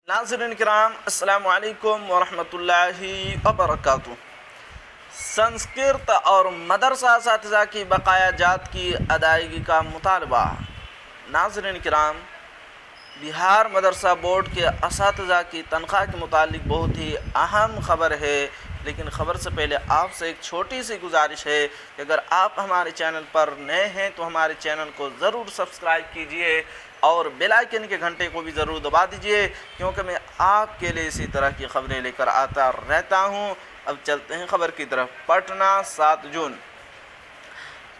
नाज़रीन किराम अस्सलाम वालेकुम वरहमतुल्लाहि वबरकातुहू। संस्कृत और मदरसा असातिज़ा की बकाया जात की अदायगी का मुतालबा। नाज़रीन किराम, बिहार मदरसा बोर्ड के असातिज़ा की तनख्वाह के मुतालिक बहुत ही अहम ख़बर है, लेकिन ख़बर से पहले आपसे एक छोटी सी गुजारिश है कि अगर आप हमारे चैनल पर नए हैं तो हमारे चैनल को ज़रूर सब्सक्राइब कीजिए और बेल आइकन के घंटे को भी ज़रूर दबा दीजिए, क्योंकि मैं आपके लिए इसी तरह की ख़बरें लेकर आता रहता हूं। अब चलते हैं ख़बर की तरफ। पटना 7 जून।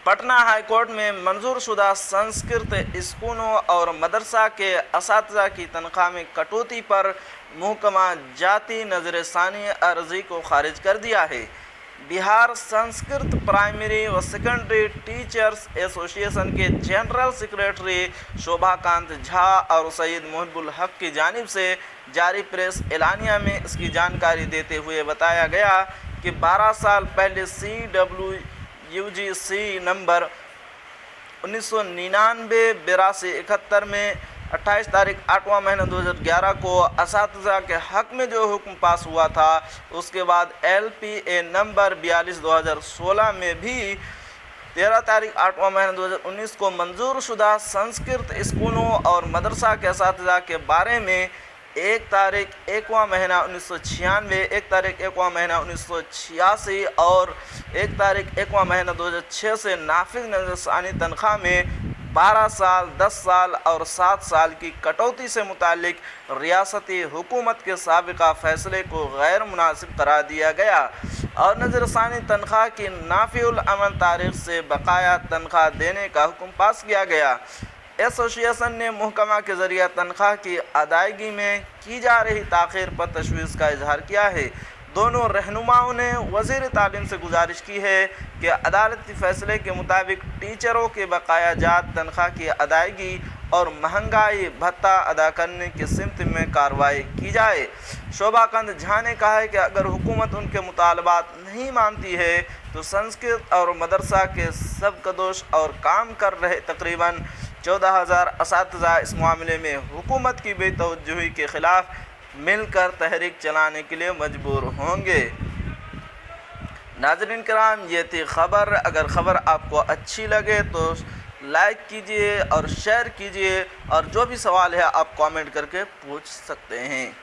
पटना हाई कोर्ट में मंजूर शुदा संस्कृत स्कूलों और मदरसा के असातिज़ा की तनख्वाह में कटौती पर महकमा जाती नज़रसानी अर्ज़ी को खारिज कर दिया है। बिहार संस्कृत प्राइमरी व सेकेंडरी टीचर्स एसोसिएशन के जनरल सेक्रेटरी शोभाकांत झा और सईद मुहिबुल हक की जानिब से जारी प्रेस एलानिया में इसकी जानकारी देते हुए बताया गया कि 12 साल पहले CWUGC नंबर 1999-8271 में 28 तारीख 8वां महीना 2011 को असातिज़ा के हक़ में जो हुक्म पास हुआ था, उसके बाद LPA नंबर 42/2016 में भी 13 तारीख 8वां महीना 2019 को मंजूर शुदा संस्कृत स्कूलों और मदरसा के असातिज़ा के बारे में 1 तारीख 1वां महीना 1996, 1 तारीख 1वां महीना 1986 और 1 तारीख 1वां महीना 2006 से नाफिज नज़रसानी तनख्वाह में 12 साल, 10 साल और 7 साल की कटौती से मुतालिक रियासती हुकूमत के साबिका फ़ैसले को गैर मुनासिब करार दिया गया और नज़रसानी तनख्वाह की नाफिउल अमल तारीख से बकाया तनख्वाह देने का हुक्म पास किया गया। एसोसिएशन ने महकमा के ज़रिए तनख्वाह की अदायगी में की जा रही ताख़ीर पर तशवीश का इजहार किया है। दोनों रहनुमाओं ने वज़ीर तालीम से गुजारिश की है कि अदालती फ़ैसले के मुताबिक टीचरों के बकाया जात तनख्वाह की अदायगी और महंगाई भत्ता अदा करने की सिमत में कार्रवाई की जाए। शोभाकांत झा ने कहा है कि अगर हुकूमत उनके मुतालबात नहीं मानती है तो संस्कृत और मदरसा के सबकदोश और काम कर रहे तकरीबन 14,000 असातिज़ा इस मामले में हुकूमत की बेतवज्जुही के ख़िलाफ़ मिलकर तहरीक चलाने के लिए मजबूर होंगे। नाज़रीन किराम, ये थी ख़बर। अगर ख़बर आपको अच्छी लगे तो लाइक कीजिए और शेयर कीजिए, और जो भी सवाल है आप कमेंट करके पूछ सकते हैं।